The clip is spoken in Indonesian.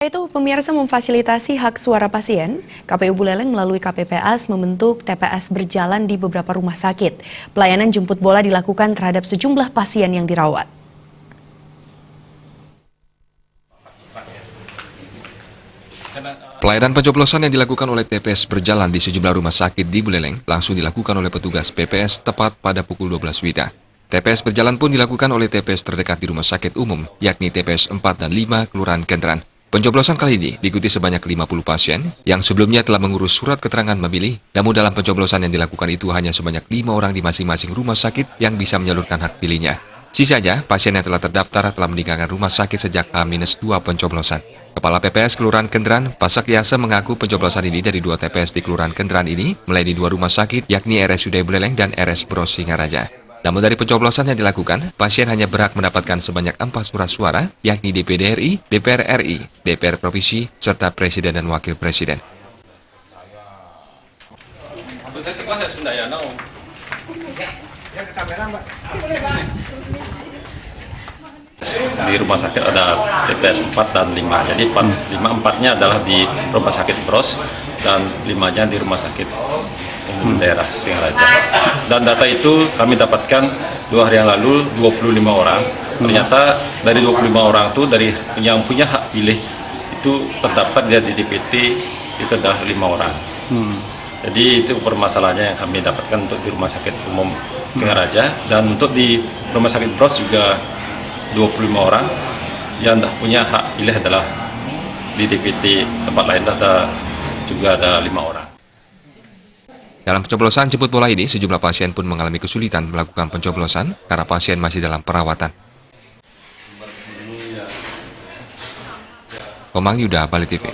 Itu pemirsa memfasilitasi hak suara pasien, KPU Buleleng melalui KPPS membentuk TPS berjalan di beberapa rumah sakit. Pelayanan jemput bola dilakukan terhadap sejumlah pasien yang dirawat. Pelayanan pencoblosan yang dilakukan oleh TPS berjalan di sejumlah rumah sakit di Buleleng langsung dilakukan oleh petugas PPS tepat pada pukul 12 WITA. TPS berjalan pun dilakukan oleh TPS terdekat di rumah sakit umum, yakni TPS 4 dan 5 Kelurahan Kenteran. Pencoblosan kali ini diikuti sebanyak 50 pasien yang sebelumnya telah mengurus surat keterangan memilih, namun dalam pencoblosan yang dilakukan itu hanya sebanyak 5 orang di masing-masing rumah sakit yang bisa menyalurkan hak pilihnya. Sisanya, pasien yang telah terdaftar telah meninggalkan rumah sakit sejak H-2 pencoblosan. Kepala PPS Kelurahan Kenteran, Pasak Yasa mengaku pencoblosan ini dari 2 TPS di Kelurahan Kenteran ini melayani 2 rumah sakit yakni RSUD Buleleng dan RS Bros Singaraja. Namun dari pencoblosan yang dilakukan, pasien hanya berhak mendapatkan sebanyak 4 surat suara, yakni DPD RI, DPR RI, DPR Provinsi, serta Presiden dan Wakil Presiden. Di rumah sakit ada TPS 4 dan 5, jadi 4-nya adalah di rumah sakit Bros dan 5-nya di rumah sakit umum daerah Singaraja. Dan data itu kami dapatkan 2 hari yang lalu 25 orang. Ternyata dari 25 orang itu dari yang punya hak pilih itu terdaftar di DPT itu adalah 5 orang. Jadi itu permasalahannya yang kami dapatkan untuk di rumah sakit umum Singaraja, dan untuk di rumah sakit Bros juga 25 orang yang punya hak pilih adalah di DPT tempat lain juga ada 5 orang. Dalam pencoblosan jemput bola ini, sejumlah pasien pun mengalami kesulitan melakukan pencoblosan karena pasien masih dalam perawatan. Komang Yuda, Bali TV.